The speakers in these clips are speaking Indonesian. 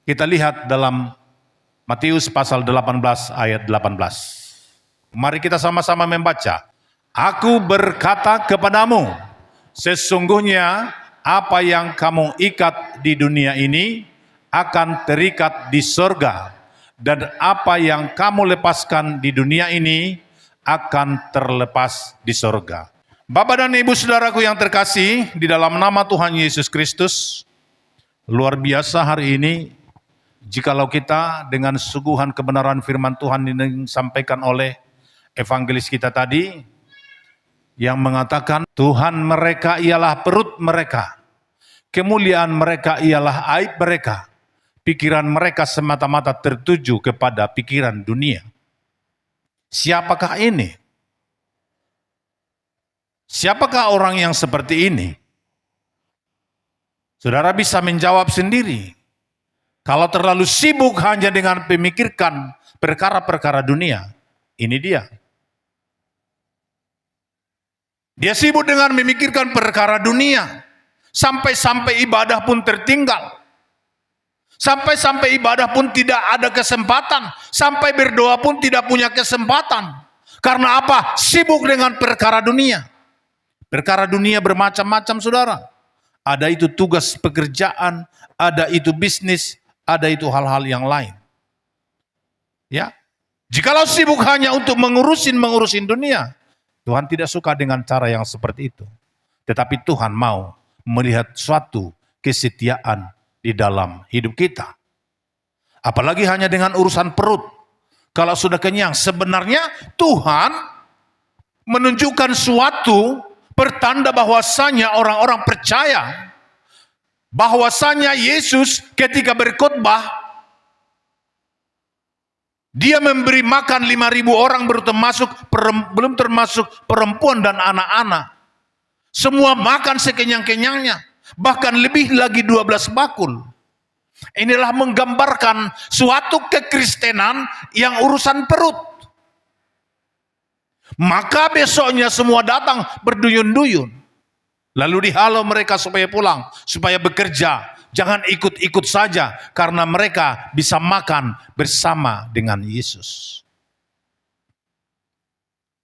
Kita lihat dalam Matius pasal 18 ayat 18. Mari kita sama-sama membaca. Aku berkata kepadamu, sesungguhnya apa yang kamu ikat di dunia ini akan terikat di sorga, dan apa yang kamu lepaskan di dunia ini akan terlepas di sorga. Bapak dan Ibu saudaraku yang terkasih, di dalam nama Tuhan Yesus Kristus, luar biasa hari ini, jikalau kita dengan suguhan kebenaran firman Tuhan yang disampaikan oleh evangelis kita tadi, yang mengatakan Tuhan mereka ialah perut mereka, kemuliaan mereka ialah aib mereka, pikiran mereka semata-mata tertuju kepada pikiran dunia. Siapakah ini? Siapakah orang yang seperti ini? Saudara bisa menjawab sendiri. Kalau terlalu sibuk hanya dengan memikirkan perkara-perkara dunia, ini dia. Dia sibuk dengan memikirkan perkara dunia. Sampai-sampai ibadah pun tertinggal. Sampai-sampai ibadah pun tidak ada kesempatan. Sampai berdoa pun tidak punya kesempatan. Karena apa? Sibuk dengan perkara dunia. Perkara dunia bermacam-macam, saudara. Ada itu tugas pekerjaan, ada itu bisnis, ada itu hal-hal yang lain. Ya, jikalau sibuk hanya untuk mengurusin dunia, Tuhan tidak suka dengan cara yang seperti itu. Tetapi Tuhan mau melihat suatu kesetiaan di dalam hidup kita. Apalagi hanya dengan urusan perut. Kalau sudah kenyang, sebenarnya Tuhan menunjukkan suatu pertanda bahwasanya orang-orang percaya bahwasanya Yesus ketika berkhotbah, dia memberi makan 5.000 orang belum termasuk perempuan dan anak-anak. Semua makan sekenyang-kenyangnya. Bahkan lebih lagi 12 bakul. Inilah menggambarkan suatu kekristenan yang urusan perut. Maka besoknya semua datang berduyun-duyun. Lalu dihalau mereka supaya pulang, supaya bekerja. Jangan ikut-ikut saja, karena mereka bisa makan bersama dengan Yesus.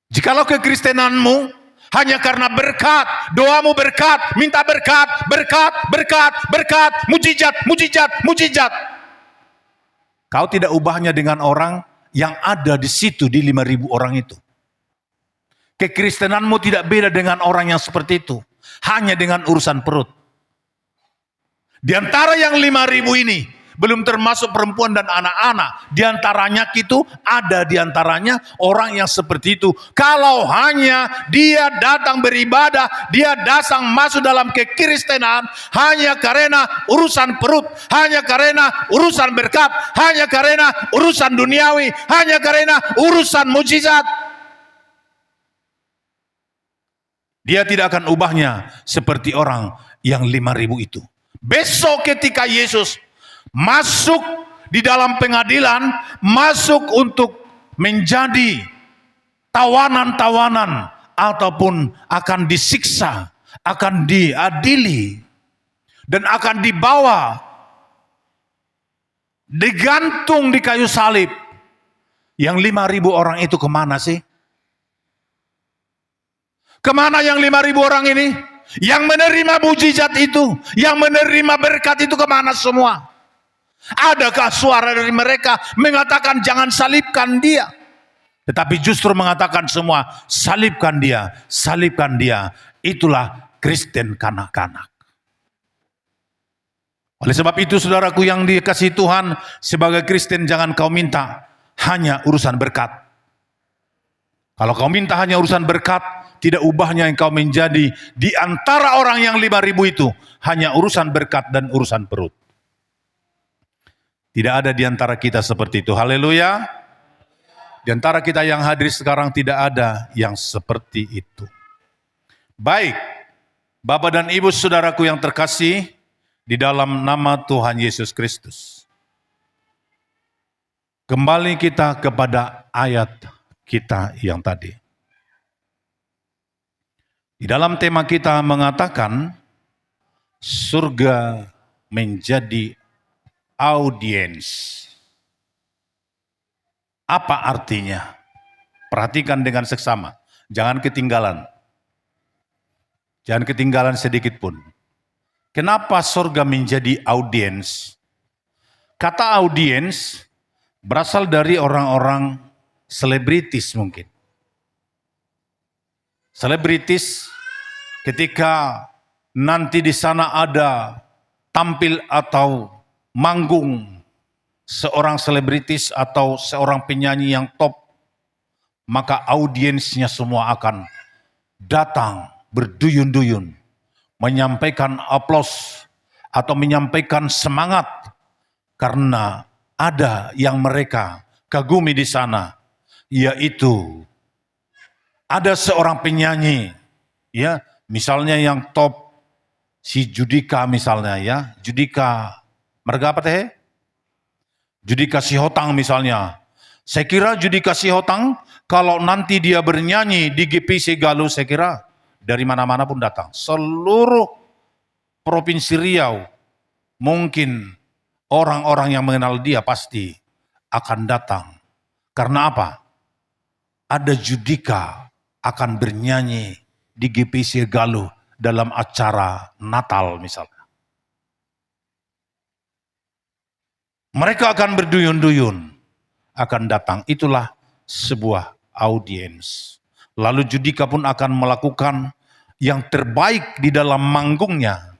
Jikalau kekristenanmu hanya karena berkat, doamu berkat, minta berkat, mujizat. Kau tidak ubahnya dengan orang yang ada di situ, di 5.000 orang itu. Kekristenanmu tidak beda dengan orang yang seperti itu. Hanya dengan urusan perut. Di antara yang 5.000 ini, belum termasuk perempuan dan anak-anak. Di antaranya itu, ada di antaranya orang yang seperti itu. Kalau hanya dia datang beribadah, dia datang masuk dalam kekristenan, hanya karena urusan perut, hanya karena urusan berkat, hanya karena urusan duniawi, hanya karena urusan mujizat. Dia tidak akan ubahnya seperti orang yang 5.000 itu. Besok ketika Yesus masuk di dalam pengadilan, masuk untuk menjadi tawanan-tawanan ataupun akan disiksa, akan diadili, dan akan dibawa, digantung di kayu salib. Yang 5.000 orang itu kemana sih? Kemana yang 5.000 orang ini? Yang menerima mujizat itu, yang menerima berkat itu kemana semua? Adakah suara dari mereka mengatakan jangan salibkan dia? Tetapi justru mengatakan semua, salibkan dia, salibkan dia. Itulah Kristen kanak-kanak. Oleh sebab itu saudaraku yang dikasihi Tuhan, sebagai Kristen jangan kau minta hanya urusan berkat. Kalau kau minta hanya urusan berkat, tidak ubahnya engkau menjadi di antara orang yang 5.000 itu hanya urusan berkat dan urusan perut. Tidak ada di antara kita seperti itu. Haleluya. Di antara kita yang hadir sekarang tidak ada yang seperti itu. Baik, Bapak dan Ibu saudaraku yang terkasih di dalam nama Tuhan Yesus Kristus. Kembali kita kepada ayat kita yang tadi. Di dalam tema kita mengatakan surga menjadi audience. Apa artinya? Perhatikan dengan seksama. Jangan ketinggalan. Jangan ketinggalan sedikit pun. Kenapa surga menjadi audience? Kata audience berasal dari orang-orang selebritis mungkin. Selebritis ketika nanti di sana ada tampil atau manggung seorang selebritis atau seorang penyanyi yang top, maka audiensnya semua akan datang berduyun-duyun, menyampaikan aplaus atau menyampaikan semangat karena ada yang mereka kagumi di sana, yaitu ada seorang penyanyi, ya, misalnya yang top, si Judika misalnya, ya, Judika, mereka apa teh? Judika Sihotang misalnya. Saya kira Judika Sihotang kalau nanti dia bernyanyi di GPC Galuh, saya kira dari mana-mana pun datang. Seluruh provinsi Riau, mungkin orang-orang yang mengenal dia pasti akan datang. Karena apa? Ada Judika akan bernyanyi di GPC Galuh dalam acara Natal misalnya. Mereka akan berduyun-duyun, akan datang. Itulah sebuah audiens. Lalu Judika pun akan melakukan yang terbaik di dalam manggungnya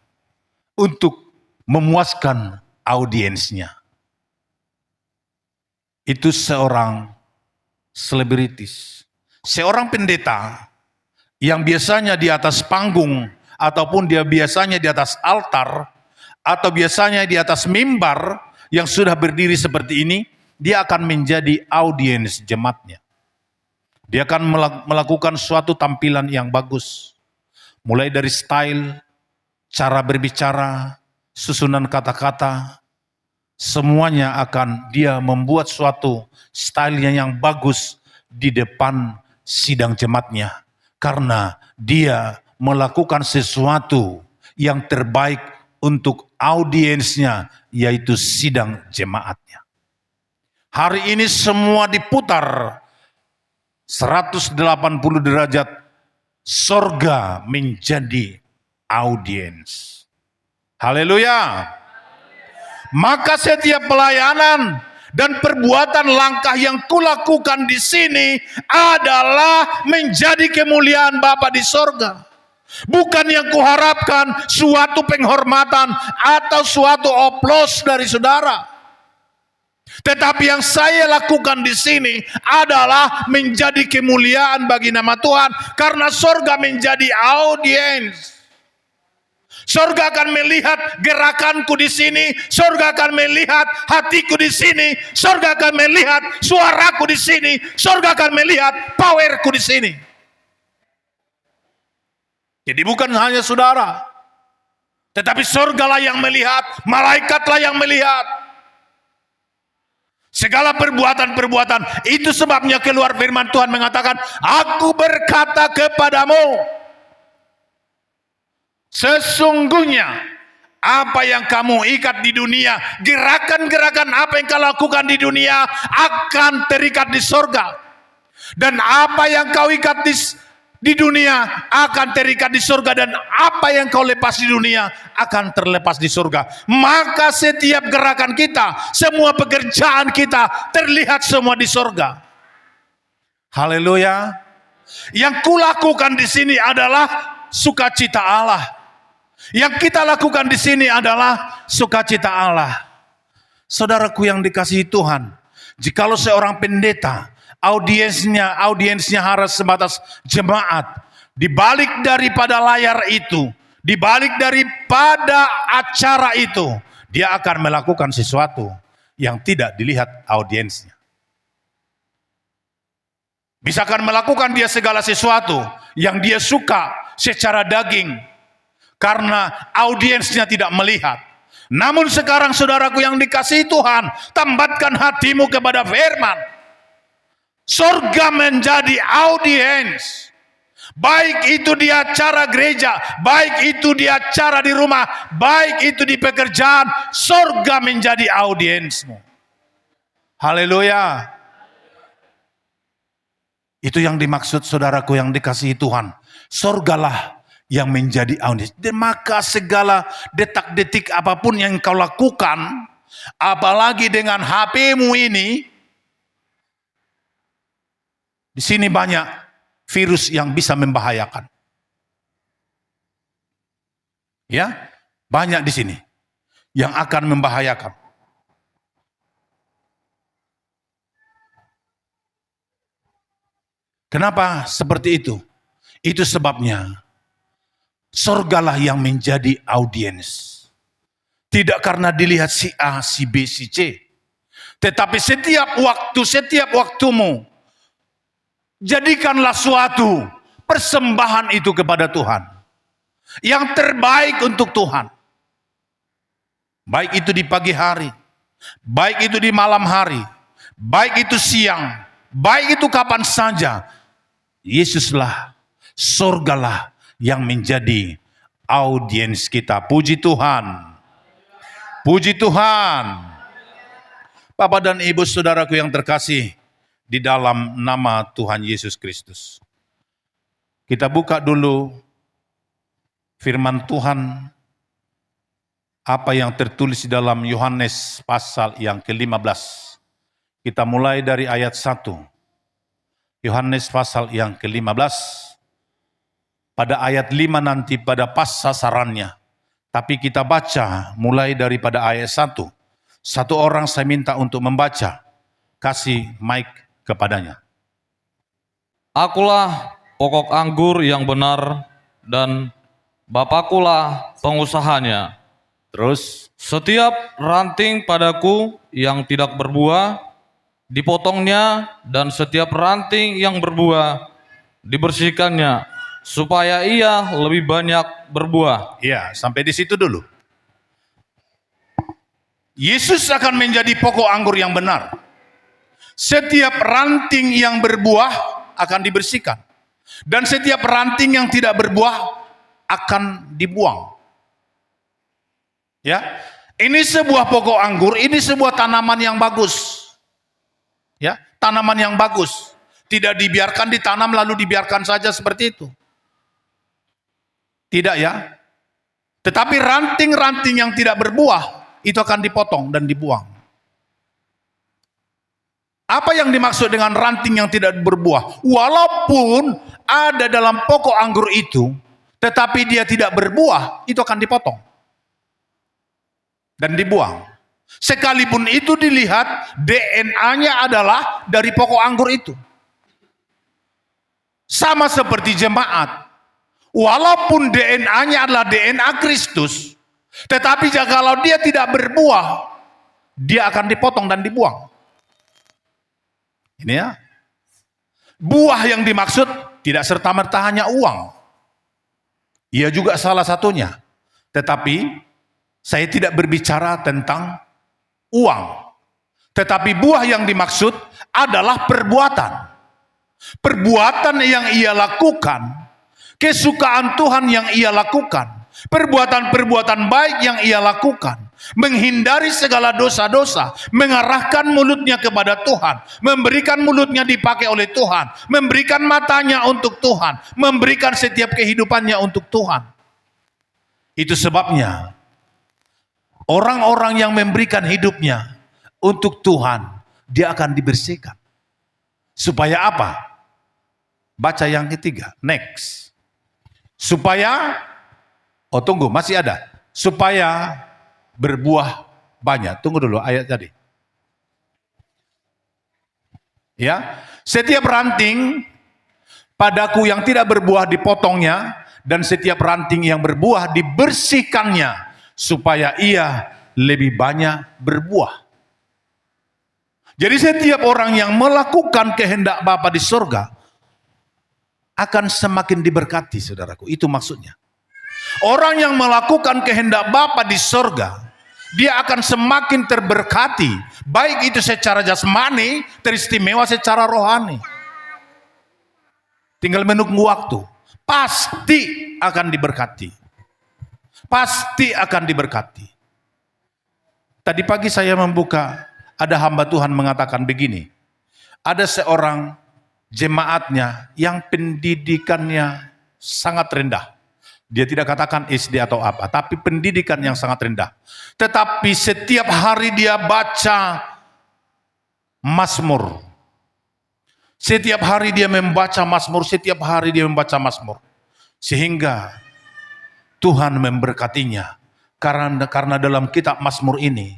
untuk memuaskan audiensnya. Itu seorang selebritis. Seorang pendeta yang biasanya di atas panggung ataupun dia biasanya di atas altar atau biasanya di atas mimbar yang sudah berdiri seperti ini, dia akan menjadi audiens jemaatnya. Dia akan melakukan suatu tampilan yang bagus. Mulai dari style, cara berbicara, susunan kata-kata, semuanya akan dia membuat suatu stylenya yang bagus di depan sidang jemaatnya. Karena dia melakukan sesuatu yang terbaik untuk audiensnya, yaitu sidang jemaatnya. Hari ini semua diputar 180 derajat, sorga menjadi audiens. Haleluya. Maka setiap pelayanan dan perbuatan langkah yang kulakukan di sini adalah menjadi kemuliaan Bapa di sorga. Bukan yang kuharapkan suatu penghormatan atau suatu oplos dari saudara. Tetapi yang saya lakukan di sini adalah menjadi kemuliaan bagi nama Tuhan. Karena sorga menjadi audiens. Sorga akan melihat gerakanku di sini, sorga akan melihat hatiku di sini, sorga akan melihat suaraku di sini, sorga akan melihat powerku di sini. Jadi bukan hanya saudara, tetapi sorgalah yang melihat, malaikatlah yang melihat. Segala perbuatan-perbuatan, itu sebabnya keluar firman Tuhan mengatakan, aku berkata kepadamu, sesungguhnya apa yang kamu ikat di dunia, gerakan-gerakan apa yang kau lakukan di dunia akan terikat di sorga. Dan apa yang kau ikat di dunia akan terikat di sorga. Dan apa yang kau lepas di dunia akan terlepas di sorga. Maka setiap gerakan kita, semua pekerjaan kita terlihat semua di sorga. Haleluya. Yang kulakukan di sini adalah sukacita Allah. Yang kita lakukan di sini adalah sukacita Allah. Saudaraku yang dikasihi Tuhan, jikalau seorang pendeta audiensnya harus sebatas jemaat, di balik daripada layar itu, di balik daripada acara itu, dia akan melakukan sesuatu yang tidak dilihat audiensnya. Misalkan melakukan dia segala sesuatu yang dia suka secara daging, karena audiensnya tidak melihat. Namun sekarang saudaraku yang dikasihi Tuhan, tambatkan hatimu kepada firman. Sorga menjadi audiens. Baik itu di acara gereja, baik itu di acara di rumah, baik itu di pekerjaan, surga menjadi audiensmu. Haleluya. Itu yang dimaksud saudaraku yang dikasihi Tuhan. Surgalah yang menjadi audiens. Dan maka segala detak-detik apapun yang kau lakukan, apalagi dengan HP-mu ini, di sini banyak virus yang bisa membahayakan. Ya, banyak di sini yang akan membahayakan. Kenapa seperti itu? Itu sebabnya surgalah yang menjadi audiens. Tidak karena dilihat si A, si B, si C. Tetapi setiap waktu, setiap waktumu, jadikanlah suatu persembahan itu kepada Tuhan. Yang terbaik untuk Tuhan. Baik itu di pagi hari, baik itu di malam hari, baik itu siang, baik itu kapan saja. Yesuslah, surgalah yang menjadi audiens kita. Puji Tuhan. Puji Tuhan. Bapak dan Ibu saudaraku yang terkasih di dalam nama Tuhan Yesus Kristus. Kita buka dulu firman Tuhan apa yang tertulis di dalam Yohanes pasal yang ke-15. Kita mulai dari ayat 1. Yohanes pasal yang ke-15. Pada ayat 5 nanti pada pas sasarannya. Tapi kita baca mulai daripada ayat 1. Satu orang saya minta untuk membaca. Kasih mic kepadanya. Akulah pokok anggur yang benar dan Bapakulah pengusahanya. Terus, Setiap ranting padaku yang tidak berbuah dipotongnya, dan setiap ranting yang berbuah dibersihkannya, supaya ia lebih banyak berbuah. ya sampai di situ dulu. Yesus akan menjadi pokok anggur yang benar. Setiap ranting yang berbuah akan dibersihkan. Dan setiap ranting yang tidak berbuah akan dibuang. Ya, ini sebuah pokok anggur, ini sebuah tanaman yang bagus. Ya, tanaman yang bagus. Tidak dibiarkan ditanam lalu dibiarkan saja seperti itu. Tidak ya. Tetapi ranting-ranting yang tidak berbuah itu akan dipotong dan dibuang. Apa yang dimaksud dengan ranting yang tidak berbuah? Walaupun ada dalam pokok anggur itu, tetapi dia tidak berbuah, itu akan dipotong dan dibuang. Sekalipun itu dilihat DNA-nya adalah dari pokok anggur itu. Sama seperti jemaat. Walaupun DNA-nya adalah DNA Kristus, tetapi kalau dia tidak berbuah, dia akan dipotong dan dibuang. Ini ya. Buah yang dimaksud tidak serta-merta hanya uang. Ia juga salah satunya. Tetapi saya tidak berbicara tentang uang. Tetapi buah yang dimaksud adalah perbuatan. Perbuatan yang ia lakukan, kesukaan Tuhan yang ia lakukan, perbuatan-perbuatan baik yang ia lakukan, menghindari segala dosa-dosa, mengarahkan mulutnya kepada Tuhan, memberikan mulutnya dipakai oleh Tuhan, memberikan matanya untuk Tuhan, memberikan setiap kehidupannya untuk Tuhan. Itu sebabnya orang-orang yang memberikan hidupnya untuk Tuhan, dia akan dibersihkan. Supaya apa? Baca yang ketiga, next. Supaya, oh tunggu, masih ada. Supaya berbuah banyak. Tunggu dulu ayat tadi. Ya, setiap ranting padaku yang tidak berbuah dipotongnya, dan setiap ranting yang berbuah dibersihkannya, supaya ia lebih banyak berbuah. Jadi setiap orang yang melakukan kehendak Bapa di surga akan semakin diberkati, saudaraku. Itu maksudnya. Orang yang melakukan kehendak Bapa di surga, dia akan semakin terberkati. Baik itu secara jasmani, teristimewa secara rohani. Tinggal menunggu waktu. pasti akan diberkati. Pasti akan diberkati. Tadi pagi saya membuka, ada hamba Tuhan mengatakan begini, ada seorang jemaatnya yang pendidikannya sangat rendah. Dia tidak katakan SD atau apa, tapi pendidikan yang sangat rendah. Tetapi setiap hari dia baca Mazmur. Setiap hari dia membaca Mazmur, setiap hari dia membaca Mazmur. Sehingga Tuhan memberkatinya. Karena dalam kitab Mazmur ini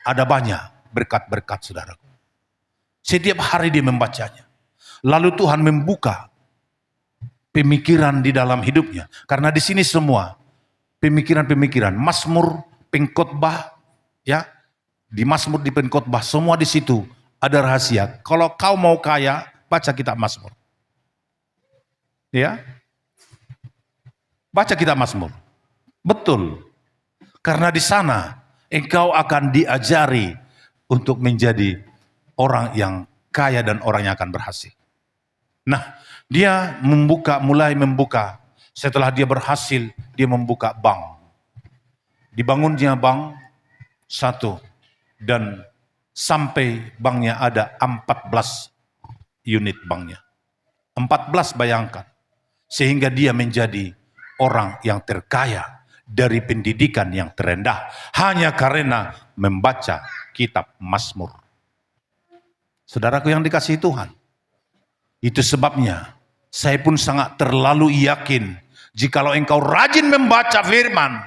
ada banyak berkat-berkat, saudaraku. Setiap hari dia membacanya. Lalu Tuhan membuka pemikiran di dalam hidupnya. Karena di sini semua pemikiran-pemikiran, Mazmur, pengkhotbah, ya, di Mazmur, di pengkhotbah, semua di situ ada rahasia. Kalau kau mau kaya, baca kitab Mazmur. Ya, baca kitab Mazmur. Betul. Karena di sana engkau akan diajari untuk menjadi orang yang kaya dan orang yang akan berhasil. Nah, dia mulai membuka. Setelah dia berhasil, dia membuka bank. Dibangunnya bank satu. Dan sampai banknya ada 14 unit banknya. 14, bayangkan. Sehingga dia menjadi orang yang terkaya dari pendidikan yang terendah. Hanya karena membaca kitab Mazmur. Saudaraku yang dikasihi Tuhan. Itu sebabnya saya pun sangat terlalu yakin, jikalau engkau rajin membaca firman,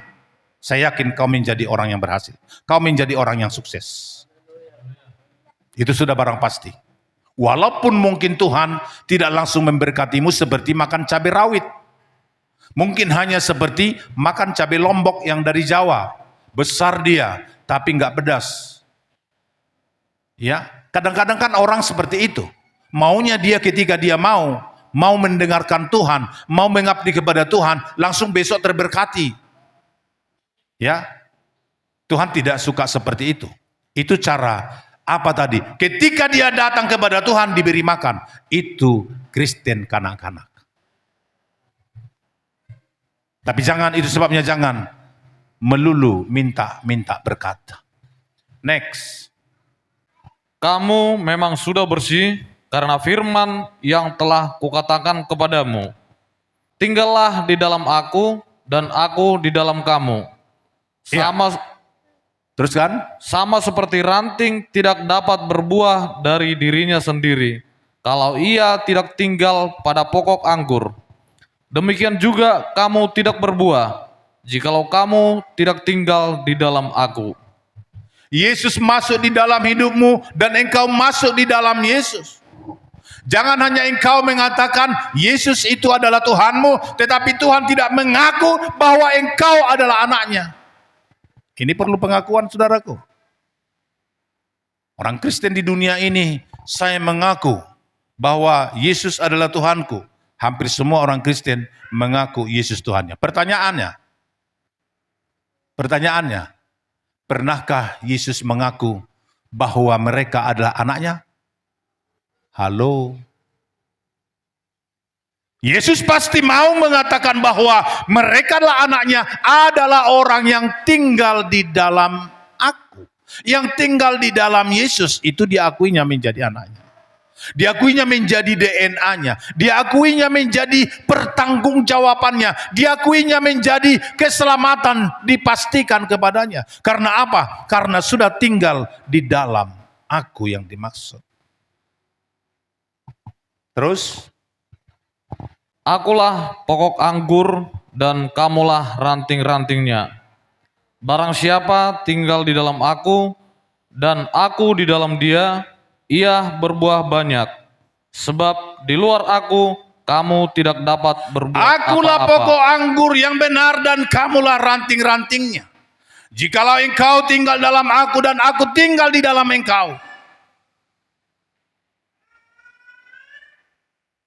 saya yakin kau menjadi orang yang berhasil. Kau menjadi orang yang sukses. Itu sudah barang pasti. Walaupun mungkin Tuhan tidak langsung memberkatimu seperti makan cabai rawit. Mungkin hanya seperti makan cabai lombok yang dari Jawa. Besar dia, tapi enggak pedas. Ya, kadang-kadang kan orang seperti itu. Maunya dia ketika dia mau mendengarkan Tuhan, mau mengabdi kepada Tuhan, langsung besok terberkati. Ya, Tuhan tidak suka seperti itu. Itu cara apa tadi? Ketika dia datang kepada Tuhan diberi makan. Itu Kristen kanak-kanak. Tapi jangan, itu sebabnya jangan melulu minta berkat. Next. Kamu memang sudah bersih karena firman yang telah kukatakan kepadamu. Tinggallah di dalam aku dan aku di dalam kamu. Teruskan. Sama seperti ranting tidak dapat berbuah dari dirinya sendiri, kalau ia tidak tinggal pada pokok anggur. Demikian juga kamu tidak berbuah, jikalau kamu tidak tinggal di dalam aku. Yesus masuk di dalam hidupmu dan engkau masuk di dalam Yesus. Jangan hanya engkau mengatakan Yesus itu adalah Tuhanmu, tetapi Tuhan tidak mengaku bahwa engkau adalah anaknya. Ini perlu pengakuan, saudaraku. Orang Kristen di dunia ini, saya mengaku bahwa Yesus adalah Tuhanku. Hampir semua orang Kristen mengaku Yesus Tuhannya. Pertanyaannya, pernahkah Yesus mengaku bahwa mereka adalah anaknya? Halo. Yesus pasti mau mengatakan bahwa mereka adalah anaknya, adalah orang yang tinggal di dalam aku. Yang tinggal di dalam Yesus itu diakuinya menjadi anaknya. Diakuinya menjadi DNA-nya. Diakuinya menjadi pertanggungjawabannya. Diakuinya menjadi keselamatan dipastikan kepadanya. Karena apa? Karena sudah tinggal di dalam aku yang dimaksud. Terus, akulah pokok anggur dan kamulah ranting-rantingnya. Barang siapa tinggal di dalam aku dan aku di dalam dia, ia berbuah banyak. Sebab di luar aku kamu tidak dapat berbuat apa-apa. akulah pokok anggur yang benar dan kamulah ranting-rantingnya. Jikalau engkau tinggal dalam aku dan aku tinggal di dalam engkau,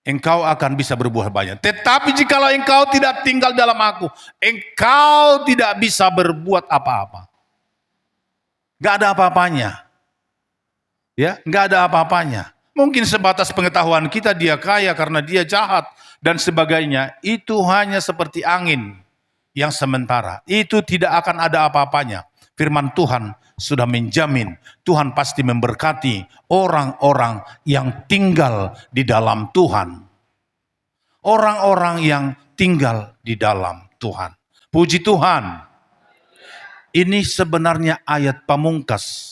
engkau akan bisa berbuah banyak. Tetapi jikalau engkau tidak tinggal dalam aku, engkau tidak bisa berbuat apa-apa. Gak ada apa-apanya. Ya, gak ada apa-apanya. Mungkin sebatas pengetahuan kita dia kaya karena dia jahat. dan sebagainya, itu hanya seperti angin yang sementara. Itu tidak akan ada apa-apanya. Firman Tuhan sudah menjamin, Tuhan pasti memberkati orang-orang yang tinggal di dalam Tuhan. Orang-orang yang tinggal di dalam Tuhan. Puji Tuhan. Ini sebenarnya ayat pamungkas.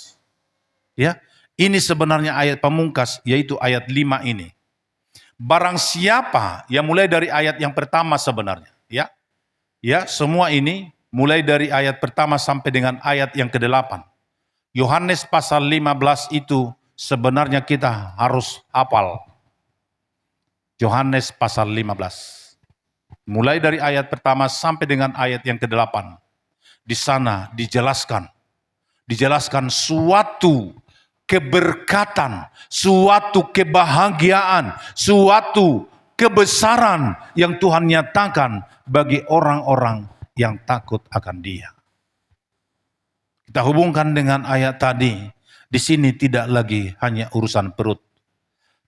Ya, ini sebenarnya ayat pamungkas, yaitu ayat 5 ini. Barang siapa, yang mulai dari ayat yang pertama sebenarnya, ya. Ya, semua ini mulai dari ayat pertama sampai dengan ayat yang ke-8. Yohanes pasal 15 itu sebenarnya kita harus hafal. Yohanes pasal 15. Mulai dari ayat pertama sampai dengan ayat yang ke-8. Di sana dijelaskan suatu keberkatan, suatu kebahagiaan, suatu kebesaran yang Tuhan nyatakan bagi orang-orang yang takut akan Dia. Kita hubungkan dengan ayat tadi. Di sini tidak lagi hanya urusan perut,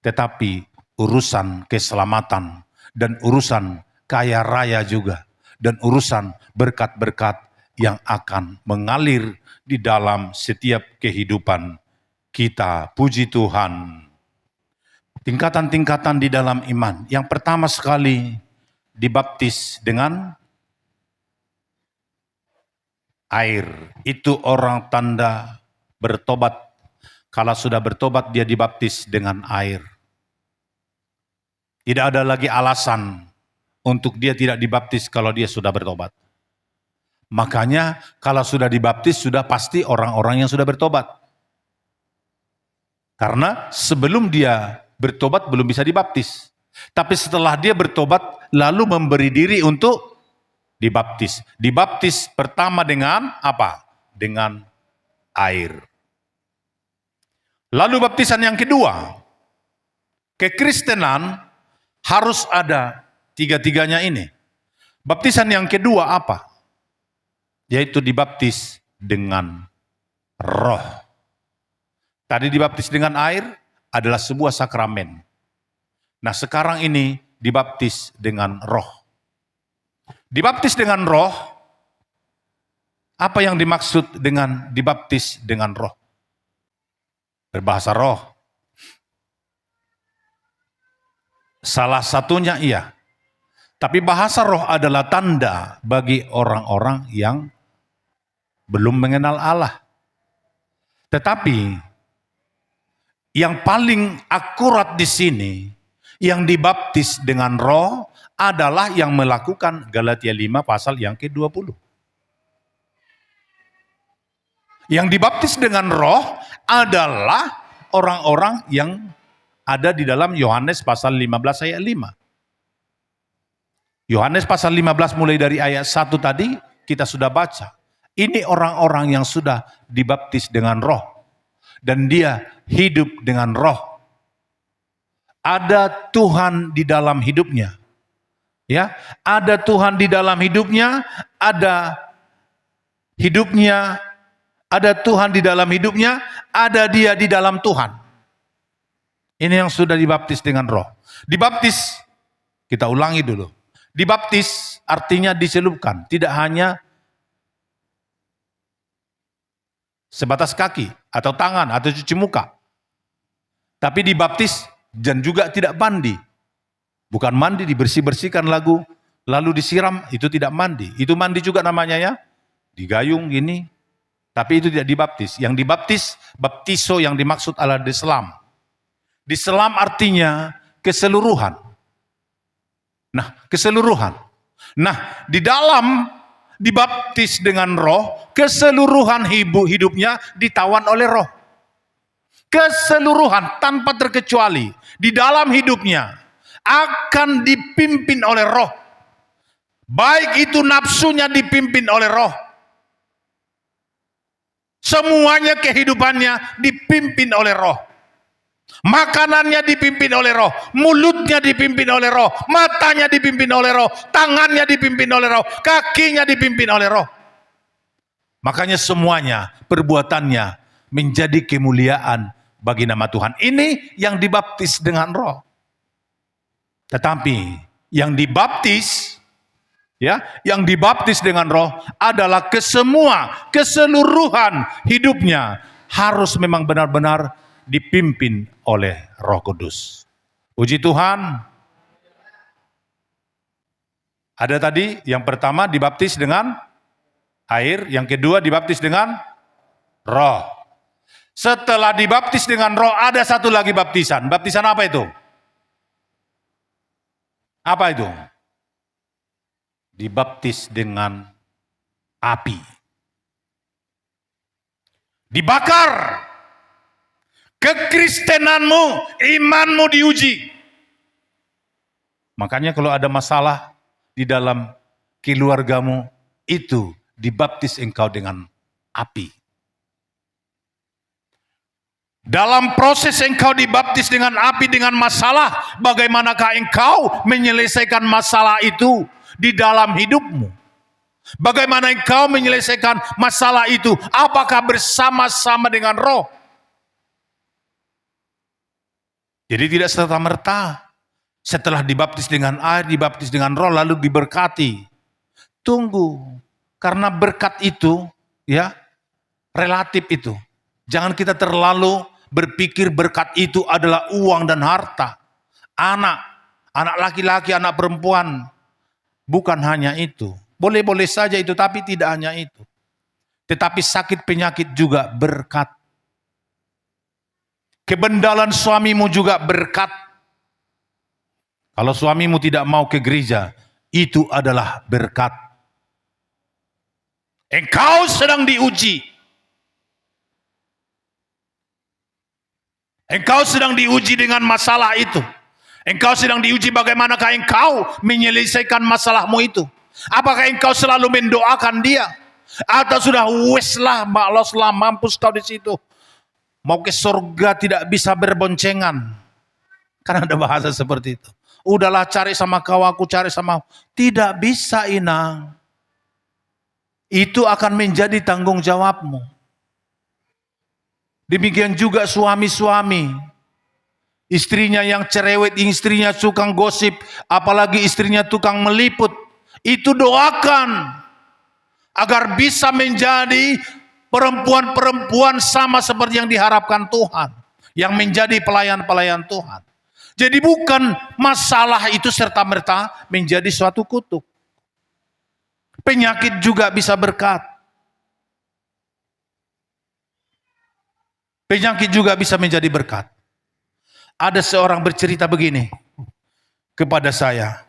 tetapi urusan keselamatan dan urusan kaya raya juga, dan urusan berkat-berkat yang akan mengalir di dalam setiap kehidupan kita. Puji Tuhan. Tingkatan-tingkatan di dalam iman. Yang pertama sekali dibaptis dengan air. Itu orang tanda bertobat. Kalau sudah bertobat dia dibaptis dengan air. Tidak ada lagi alasan untuk dia tidak dibaptis kalau dia sudah bertobat. Makanya kalau sudah dibaptis sudah pasti orang-orang yang sudah bertobat. Karena sebelum dia bertobat belum bisa dibaptis. Tapi setelah dia bertobat lalu memberi diri untuk dibaptis. Dibaptis pertama dengan apa? Dengan air. Lalu baptisan yang kedua. Kekristenan harus ada tiga-tiganya ini. Baptisan yang kedua apa? Yaitu dibaptis dengan roh. Tadi dibaptis dengan air adalah sebuah sakramen. Nah sekarang ini dibaptis dengan roh. Dibaptis dengan roh, apa yang dimaksud dengan dibaptis dengan roh? Berbahasa roh. Salah satunya iya. Tapi bahasa roh adalah tanda bagi orang-orang yang belum mengenal Allah. Tetapi yang paling akurat di sini, yang dibaptis dengan roh adalah yang melakukan Galatia 5 pasal yang ke-20. Yang dibaptis dengan roh adalah orang-orang yang ada di dalam Yohanes pasal 15 ayat 5. Yohanes pasal 15 mulai dari ayat 1 tadi kita sudah baca. Ini orang-orang yang sudah dibaptis dengan roh. Dan dia hidup dengan roh. Ada Tuhan di dalam hidupnya. Ya, ada Tuhan di dalam hidupnya, ada hidupnya, ada Tuhan di dalam hidupnya, ada dia di dalam Tuhan. Ini yang sudah dibaptis dengan roh. Dibaptis, kita ulangi dulu. Dibaptis artinya diselupkan, tidak hanya sebatas kaki atau tangan atau cuci muka. Tapi dibaptis dan juga tidak mandi. Bukan mandi dibersih-bersihkan lalu disiram, itu tidak mandi. Itu mandi juga namanya ya. Digayung gini. Tapi itu tidak dibaptis. Yang dibaptis, baptiso yang dimaksud adalah diselam. Diselam artinya keseluruhan. Nah, keseluruhan. Nah, di dalam dibaptis dengan roh, keseluruhan hidupnya ditawan oleh roh. Keseluruhan tanpa terkecuali di dalam hidupnya akan dipimpin oleh roh. Baik itu nafsunya dipimpin oleh roh. Semuanya kehidupannya dipimpin oleh roh. Makanannya dipimpin oleh roh, mulutnya dipimpin oleh roh, matanya dipimpin oleh roh, tangannya dipimpin oleh roh, kakinya dipimpin oleh roh. Makanya semuanya, perbuatannya menjadi kemuliaan bagi nama Tuhan. Ini yang dibaptis dengan roh. Tetapi Yang dibaptis, ya, yang dibaptis dengan Roh adalah keseluruhan hidupnya harus memang benar-benar dipimpin oleh Roh Kudus. Puji Tuhan. Ada tadi yang pertama dibaptis dengan air, yang kedua dibaptis dengan Roh. Setelah dibaptis dengan Roh ada satu lagi baptisan. Baptisan apa itu? Apa itu? Dibaptis dengan api. Dibakar. Kekristenanmu, imanmu diuji. Makanya kalau ada masalah di dalam keluargamu, itu dibaptis engkau dengan api. Dalam proses engkau dibaptis dengan api, dengan masalah, bagaimanakah engkau menyelesaikan masalah itu di dalam hidupmu? Bagaimana engkau menyelesaikan masalah itu? Apakah bersama-sama dengan Roh? Jadi tidak serta-merta setelah dibaptis dengan air, dibaptis dengan Roh, lalu diberkati. Tunggu, karena berkat itu, ya, relatif itu. Jangan kita terlalu berpikir berkat itu adalah uang dan harta. Anak laki-laki, anak perempuan. Bukan hanya itu. Boleh-boleh saja itu, tapi tidak hanya itu. Tetapi sakit penyakit juga berkat. Kebendalan suamimu juga berkat. Kalau suamimu tidak mau ke gereja, itu adalah berkat. Engkau sedang diuji. Engkau sedang diuji dengan masalah itu. Engkau sedang diuji bagaimanakah engkau menyelesaikan masalahmu itu. Apakah engkau selalu mendoakan dia? Atau sudah weslah, maloslah, mampus kau di situ. Mau ke surga tidak bisa berboncengan. Karena ada bahasa seperti itu. Udahlah cari sama kau, aku cari sama kau. Tidak bisa, Inang. Itu akan menjadi tanggung jawabmu. Demikian juga suami-suami. Istrinya yang cerewet, istrinya tukang gosip, apalagi istrinya tukang meliput. Itu doakan. Agar bisa menjadi perempuan-perempuan sama seperti yang diharapkan Tuhan. Yang menjadi pelayan-pelayan Tuhan. Jadi bukan masalah itu serta-merta menjadi suatu kutuk. Penyakit juga bisa berkat. Penyakit juga bisa menjadi berkat. Ada seorang bercerita begini kepada saya.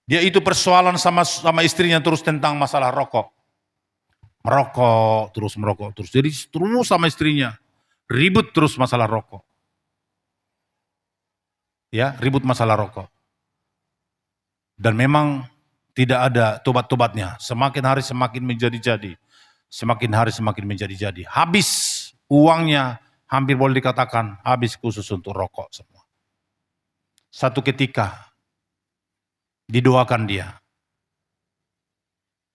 Dia itu persoalan sama istrinya terus tentang masalah rokok. Merokok terus. Jadi terus sama istrinya. Ribut terus masalah rokok. Ya, ribut masalah rokok. Dan memang tidak ada tobat-tobatnya. Semakin hari semakin menjadi-jadi. Semakin hari semakin menjadi-jadi. Habis uangnya, hampir boleh dikatakan habis khusus untuk rokok semua. Satu ketika didoakan dia.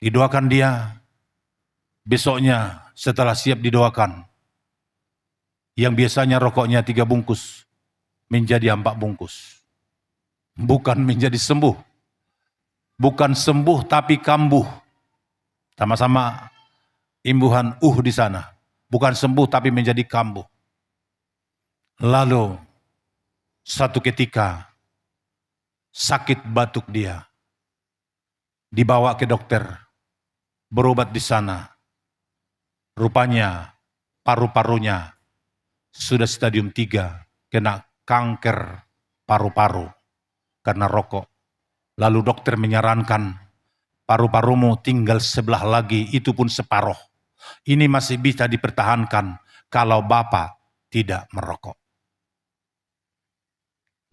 Didoakan dia. Besoknya setelah siap didoakan. Yang biasanya rokoknya 3 bungkus. Menjadi 4 bungkus. Bukan menjadi sembuh. Bukan sembuh tapi kambuh. Sama-sama imbuhan di sana. Bukan sembuh tapi menjadi kambuh. Lalu satu ketika sakit batuk dia. Dibawa ke dokter. Berobat di sana. Rupanya paru-parunya sudah stadium 3. Kena kanker paru-paru. Karena rokok. Lalu dokter menyarankan paru-parumu tinggal sebelah lagi. Itu pun separuh. Ini masih bisa dipertahankan kalau Bapak tidak merokok.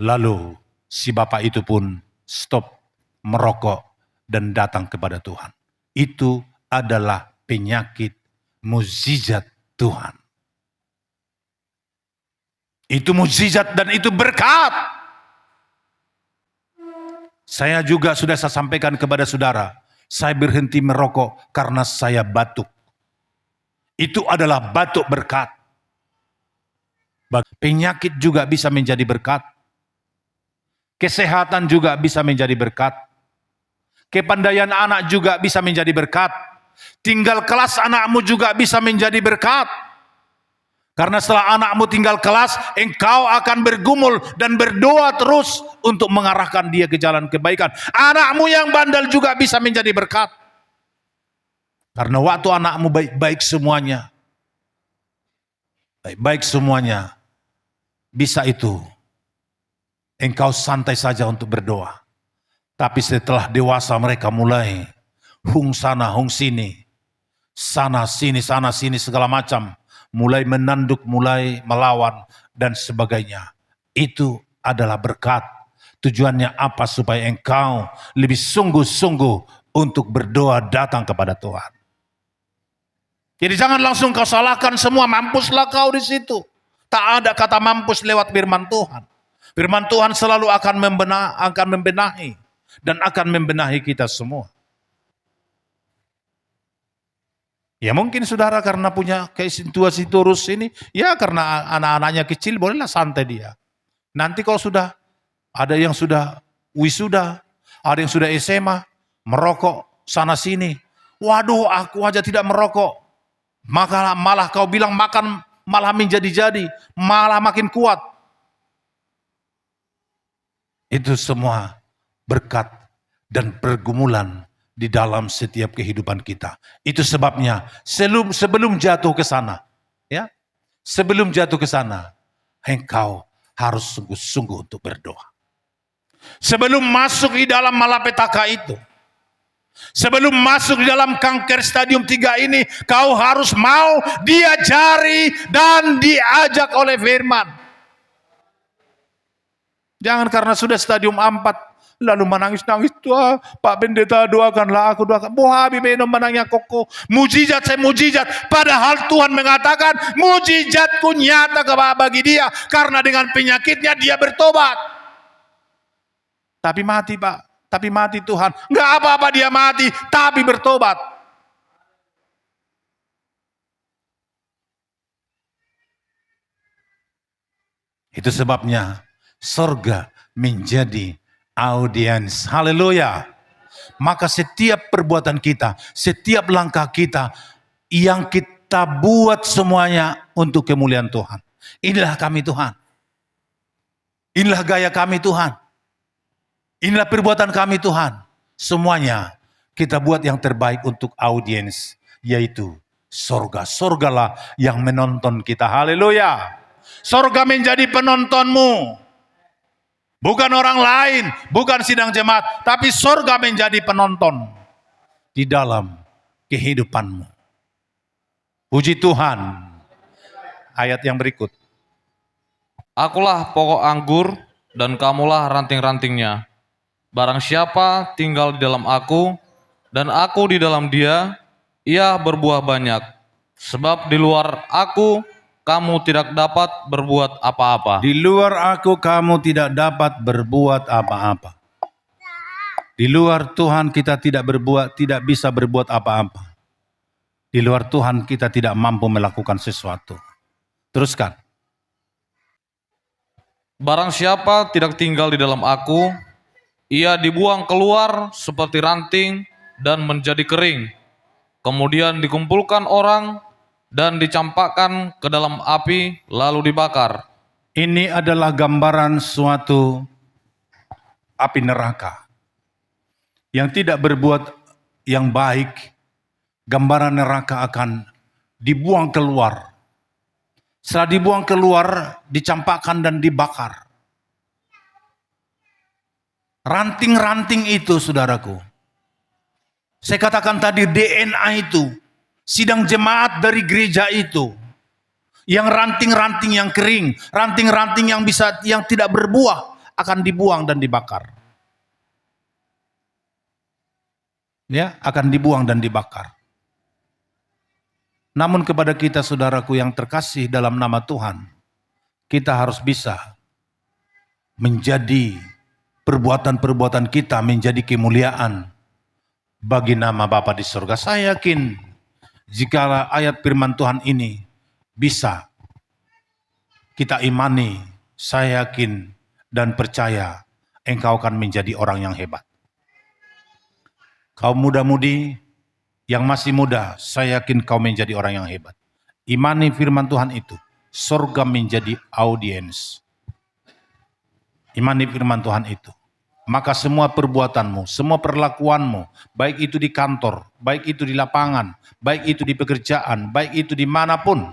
Lalu si Bapak itu pun stop merokok dan datang kepada Tuhan. Itu adalah penyakit mukjizat Tuhan. Itu mukjizat dan itu berkat. Saya juga sudah saya sampaikan kepada saudara. Saya berhenti merokok karena saya batuk. Itu adalah batuk berkat. Penyakit juga bisa menjadi berkat. Kesehatan juga bisa menjadi berkat. Kepandaian anak juga bisa menjadi berkat. Tinggal kelas anakmu juga bisa menjadi berkat. Karena setelah anakmu tinggal kelas, engkau akan bergumul dan berdoa terus untuk mengarahkan dia ke jalan kebaikan. Anakmu yang bandel juga bisa menjadi berkat. Karena waktu anakmu baik-baik semuanya, baik-baik semuanya, bisa itu engkau santai saja untuk berdoa. Tapi setelah dewasa mereka mulai hung sana, hung sini, sana sini segala macam. Mulai menanduk, mulai melawan, dan sebagainya. Itu adalah berkat. Tujuannya apa? Supaya engkau lebih sungguh-sungguh untuk berdoa datang kepada Tuhan. Jadi jangan langsung kau salahkan semua, mampuslah kau di situ. Tak ada kata mampus lewat firman Tuhan. Firman Tuhan selalu akan membenahi dan akan membenahi kita semua. Ya mungkin saudara karena punya situasi turus ini, ya karena anak-anaknya kecil bolehlah santai dia. Nanti kalau sudah ada yang sudah wisuda, ada yang sudah SMA, merokok sana sini. Waduh, aku aja tidak merokok. Maka malah kau bilang makan malah menjadi-jadi, malah makin kuat. Itu semua berkat dan pergumulan di dalam setiap kehidupan kita. Itu sebabnya sebelum jatuh ke sana, ya, sebelum jatuh ke sana, engkau harus sungguh-sungguh untuk berdoa. Sebelum masuk di dalam malapetaka itu, sebelum masuk di dalam kanker stadium 3 ini, kau harus mau diajari dan diajak oleh firman. Jangan karena sudah stadium 4 lalu menangis-nangis, Tuhan, Pak Pendeta doakanlah aku, doakan. Habis minum menangnya koko. Mujizat saya mujizat. Padahal Tuhan mengatakan mujizatku nyata bagi dia. Karena dengan penyakitnya dia bertobat. Tapi mati Pak. Tapi mati Tuhan. Enggak apa-apa dia mati. Tapi bertobat. Itu sebabnya surga menjadi audiens. Haleluya. Maka setiap perbuatan kita, setiap langkah kita yang kita buat semuanya untuk kemuliaan Tuhan. Inilah kami Tuhan. Inilah gaya kami Tuhan. Inilah perbuatan kami Tuhan. Semuanya kita buat yang terbaik untuk audiens, yaitu sorga. Sorgalah yang menonton kita. Haleluya. Sorga menjadi penontonmu. Bukan orang lain, bukan sidang jemaat, tapi sorga menjadi penonton di dalam kehidupanmu. Puji Tuhan. Ayat yang berikut. Akulah pokok anggur dan kamulah ranting-rantingnya. Barang siapa tinggal di dalam aku dan aku di dalam dia, ia berbuah banyak. Sebab di luar aku kamu tidak dapat berbuat apa-apa. Di luar aku kamu tidak dapat berbuat apa-apa. Di luar Tuhan kita tidak bisa berbuat apa-apa. Di luar Tuhan kita tidak mampu melakukan sesuatu. Teruskan. Barang siapa tidak tinggal di dalam aku, ia dibuang keluar seperti ranting dan menjadi kering. Kemudian dikumpulkan orang dan dicampakkan ke dalam api lalu dibakar. Ini adalah gambaran suatu api neraka yang tidak berbuat yang baik. Gambaran neraka akan dibuang keluar. Setelah dibuang keluar, dicampakkan dan dibakar. Ranting-ranting itu, saudaraku, saya katakan tadi DNA itu, sidang jemaat dari gereja itu, yang ranting-ranting yang kering, ranting-ranting yang tidak berbuah akan dibuang dan dibakar. Ya, akan dibuang dan dibakar. Namun kepada kita saudaraku yang terkasih dalam nama Tuhan, kita harus bisa menjadi perbuatan-perbuatan kita menjadi kemuliaan bagi nama Bapa di surga. Saya yakin jika ayat firman Tuhan ini bisa kita imani, saya yakin dan percaya engkau akan menjadi orang yang hebat. Kaum muda-mudi yang masih muda, saya yakin kau menjadi orang yang hebat. Imani firman Tuhan itu, surga menjadi audiens. Imani firman Tuhan itu. Maka semua perbuatanmu, semua perlakuanmu, baik itu di kantor, baik itu di lapangan, baik itu di pekerjaan, baik itu dimanapun,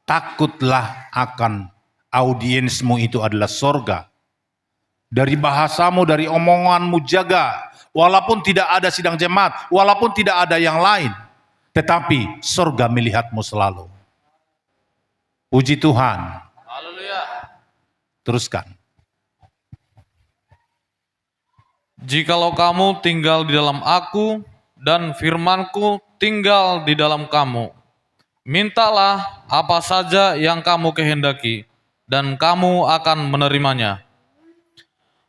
takutlah akan audiensmu itu adalah surga. Dari bahasamu, dari omonganmu jaga, walaupun tidak ada sidang jemaat, walaupun tidak ada yang lain, tetapi surga melihatmu selalu. Puji Tuhan. Haleluya. Teruskan. Jikalau kamu tinggal di dalam aku dan firmanku tinggal di dalam kamu, mintalah apa saja yang kamu kehendaki dan kamu akan menerimanya.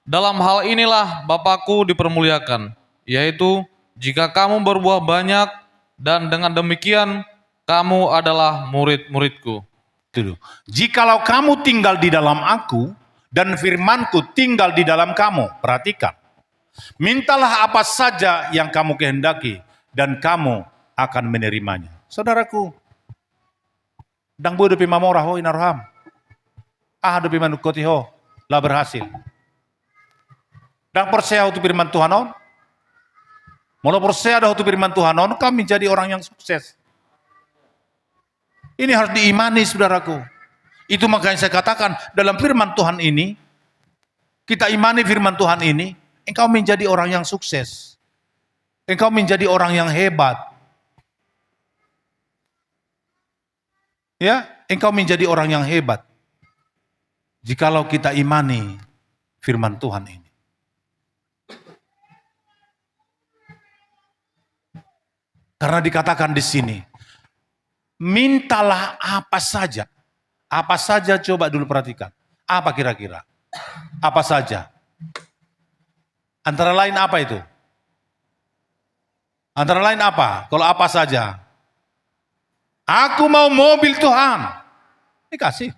Dalam hal inilah Bapakku dipermuliakan, yaitu jika kamu berbuah banyak dan dengan demikian kamu adalah murid-muridku. Jikalau kamu tinggal di dalam aku dan firmanku tinggal di dalam kamu, perhatikan. Mintalah apa saja yang kamu kehendaki dan kamu akan menerimanya. Saudaraku, dang bodo pi mamorah ho inarham. Do pi manukoti ho lah berhasil. Dang percaya itu firman Tuhan on. Mula percaya dah itu firman Tuhan on, kami jadi orang yang sukses. Ini harus diimani saudaraku. Itu makanya saya katakan dalam firman Tuhan ini, kita imani firman Tuhan ini, engkau menjadi orang yang sukses. Engkau menjadi orang yang hebat. Ya, engkau menjadi orang yang hebat. Jikalau kita imani firman Tuhan ini. Karena dikatakan di sini, mintalah apa saja. Apa saja coba dulu perhatikan. Apa kira-kira? Apa saja? Antara lain apa itu? Antara lain apa? Kalau apa saja? Aku mau mobil Tuhan. Dikasih.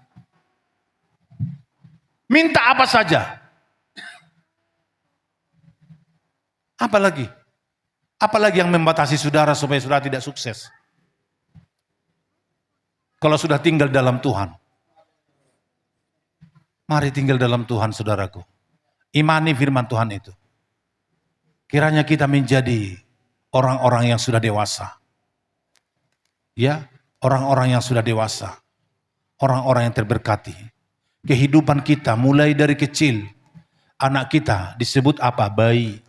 Minta apa saja. Apa lagi? Apalagi yang membatasi saudara supaya saudara tidak sukses? Kalau sudah tinggal dalam Tuhan. Mari tinggal dalam Tuhan saudaraku. Imani firman Tuhan itu. Kiranya kita menjadi orang-orang yang sudah dewasa. Ya, orang-orang yang sudah dewasa. Orang-orang yang terberkati. Kehidupan kita mulai dari kecil. Anak kita disebut apa? Bayi.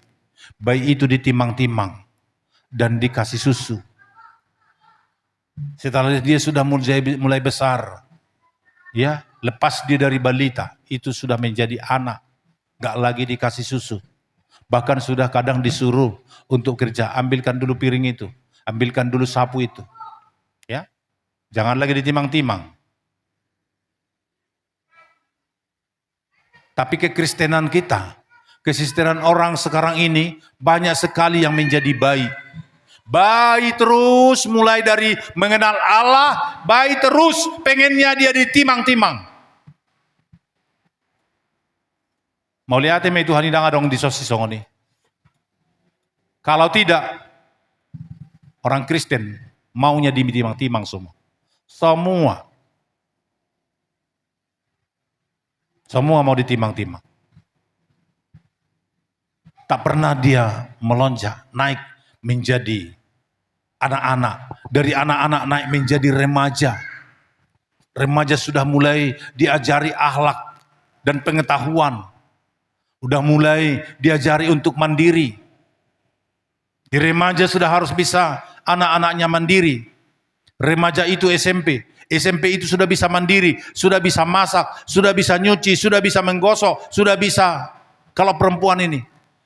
Bayi itu ditimang-timang dan dikasih susu. Setelah dia sudah mulai besar, ya, lepas dia dari balita, itu sudah menjadi anak, gak lagi dikasih susu. Bahkan sudah kadang disuruh untuk kerja, ambilkan dulu piring itu, ambilkan dulu sapu itu. Ya, jangan lagi ditimang-timang. Tapi kekristenan kita, kekristenan orang sekarang ini banyak sekali yang menjadi bayi. Bayi terus mulai dari mengenal Allah, bayi terus pengennya dia ditimang-timang. Mau lihat me Tuhan idang adong di sosis songoni. Kalau tidak, orang Kristen maunya ditimang-timang semua. Semua mau ditimang-timang. Tak pernah dia melonjak, naik menjadi anak-anak. Dari anak-anak naik menjadi remaja. Remaja sudah mulai diajari akhlak dan pengetahuan. Udah mulai diajari untuk mandiri. Di remaja sudah harus bisa anak-anaknya mandiri. Remaja itu SMP. SMP itu sudah bisa mandiri, sudah bisa masak, sudah bisa nyuci, sudah bisa menggosok, sudah bisa. Kalau perempuan ini.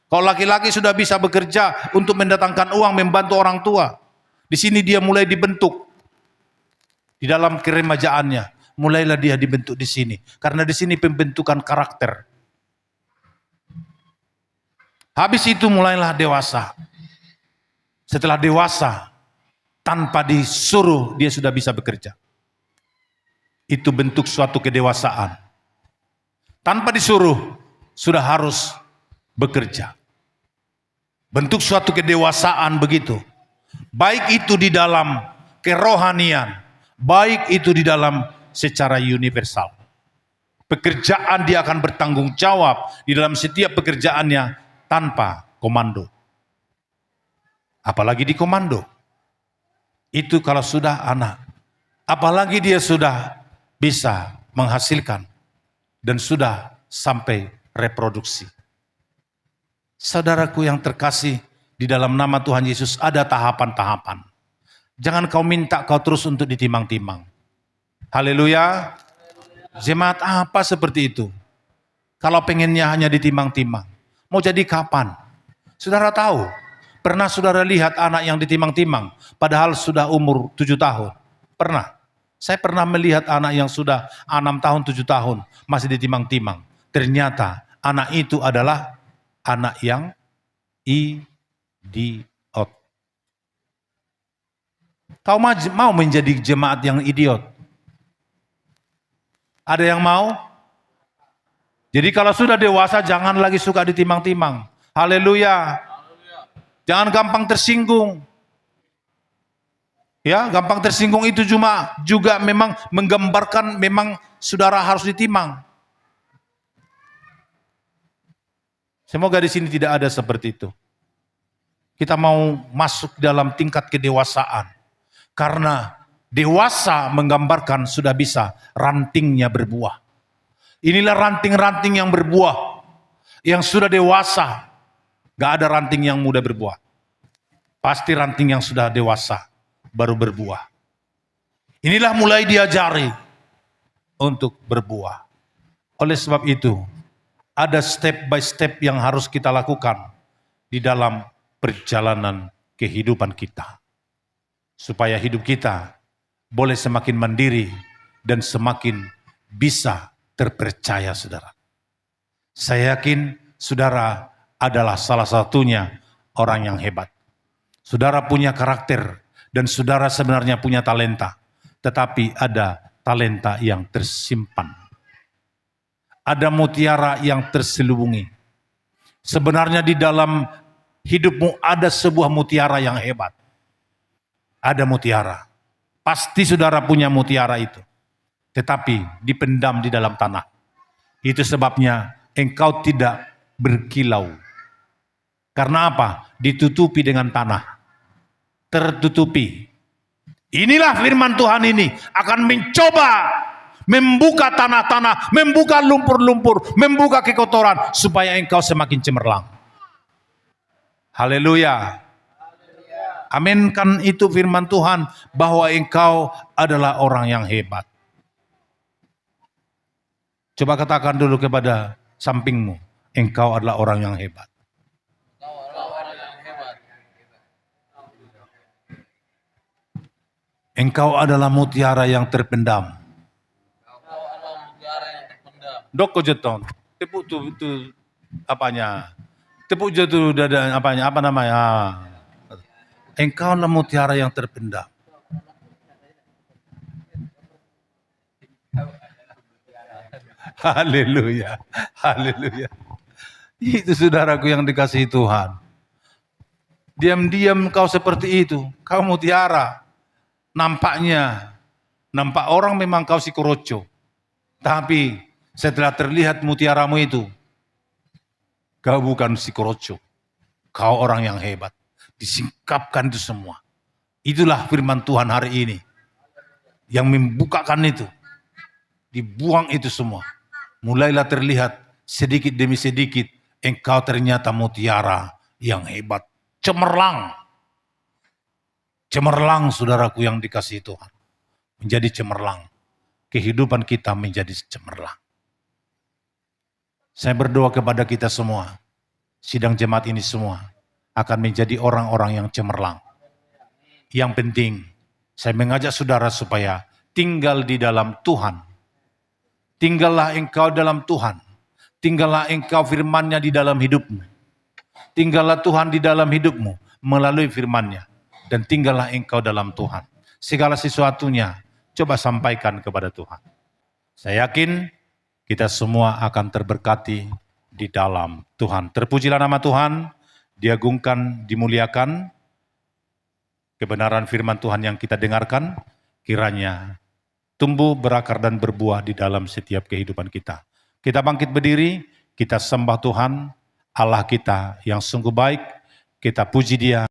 Kalau laki-laki sudah bisa bekerja untuk mendatangkan uang, membantu orang tua. Di sini dia mulai dibentuk. Di dalam keremajaannya, mulailah dia dibentuk di sini. Karena di sini pembentukan karakter. Habis itu mulailah dewasa. Setelah dewasa, tanpa disuruh dia sudah bisa bekerja. Itu bentuk suatu kedewasaan. Tanpa disuruh, sudah harus bekerja. Bentuk suatu kedewasaan begitu. Baik itu di dalam kerohanian, baik itu di dalam secara universal. Pekerjaan dia akan bertanggung jawab di dalam setiap pekerjaannya tanpa komando. Apalagi di komando. Itu kalau sudah anak. Apalagi dia sudah bisa menghasilkan dan sudah sampai reproduksi. Saudaraku yang terkasih, di dalam nama Tuhan Yesus ada tahapan-tahapan. Jangan kau minta kau terus untuk ditimang-timang. Haleluya. Jemaat apa seperti itu? Kalau pengennya hanya ditimang-timang. Mau jadi kapan? Saudara tahu, pernah saudara lihat anak yang ditimang-timang padahal sudah umur 7 tahun? Pernah. Saya pernah melihat anak yang sudah 6 tahun, 7 tahun masih ditimang-timang. Ternyata anak itu adalah anak yang idiot. Kau mau menjadi jemaat yang idiot? Ada yang mau? Jadi kalau sudah dewasa jangan lagi suka ditimang-timang. Haleluya. Jangan gampang tersinggung. Ya, gampang tersinggung itu juga memang menggambarkan memang saudara harus ditimang. Semoga di sini tidak ada seperti itu. Kita mau masuk dalam tingkat kedewasaan. Karena dewasa menggambarkan sudah bisa rantingnya berbuah. Inilah ranting-ranting yang berbuah. Yang sudah dewasa. Gak ada ranting yang muda berbuah. Pasti ranting yang sudah dewasa baru berbuah. Inilah mulai diajari untuk berbuah. Oleh sebab itu, ada step by step yang harus kita lakukan di dalam perjalanan kehidupan kita. Supaya hidup kita boleh semakin mandiri dan semakin bisa terpercaya, saudara. Saya yakin saudara adalah salah satunya orang yang hebat. Saudara punya karakter dan saudara sebenarnya punya talenta. Tetapi ada talenta yang tersimpan. Ada mutiara yang terselubungi. Sebenarnya di dalam hidupmu ada sebuah mutiara yang hebat. Ada mutiara. Pasti saudara punya mutiara itu. Tetapi dipendam di dalam tanah. Itu sebabnya engkau tidak berkilau. Karena apa? Ditutupi dengan tanah. Tertutupi. Inilah firman Tuhan ini akan mencoba membuka tanah-tanah, membuka lumpur-lumpur, membuka kekotoran supaya engkau semakin cemerlang. Haleluya. Aminkan itu firman Tuhan bahwa engkau adalah orang yang hebat. Coba katakan dulu kepada sampingmu, engkau adalah orang yang hebat. Engkau adalah mutiara yang terpendam. Dok jeton, tepuk tu apanya? Tepuk jatuh dada apanya? Apa namanya? Engkau adalah mutiara yang terpendam. Haleluya, haleluya. Itu saudaraku yang dikasihi Tuhan. Diam-diam kau seperti itu, kau mutiara. Nampak orang memang kau si koroco. Tapi setelah terlihat mutiaramu itu, kau bukan si koroco. Kau orang yang hebat. Disingkapkan itu semua. Itulah firman Tuhan hari ini. Yang membukakan itu. Dibuang itu semua. Mulailah terlihat sedikit demi sedikit. Engkau ternyata mutiara yang hebat. Cemerlang. Cemerlang saudaraku yang dikasihi Tuhan. Menjadi cemerlang. Kehidupan kita menjadi cemerlang. Saya berdoa kepada kita semua. Sidang jemaat ini semua. Akan menjadi orang-orang yang cemerlang. Yang penting, saya mengajak saudara supaya tinggal di dalam Tuhan. Tinggallah engkau dalam Tuhan. Tinggallah engkau firman-Nya di dalam hidupmu. Tinggallah Tuhan di dalam hidupmu melalui firman-Nya. Dan tinggallah engkau dalam Tuhan. Segala sesuatunya coba sampaikan kepada Tuhan. Saya yakin kita semua akan terberkati di dalam Tuhan. Terpujilah nama Tuhan, diagungkan, dimuliakan. Kebenaran firman Tuhan yang kita dengarkan, kiranya tumbuh, berakar, dan berbuah di dalam setiap kehidupan kita. Kita bangkit berdiri, kita sembah Tuhan, Allah kita yang sungguh baik, kita puji Dia.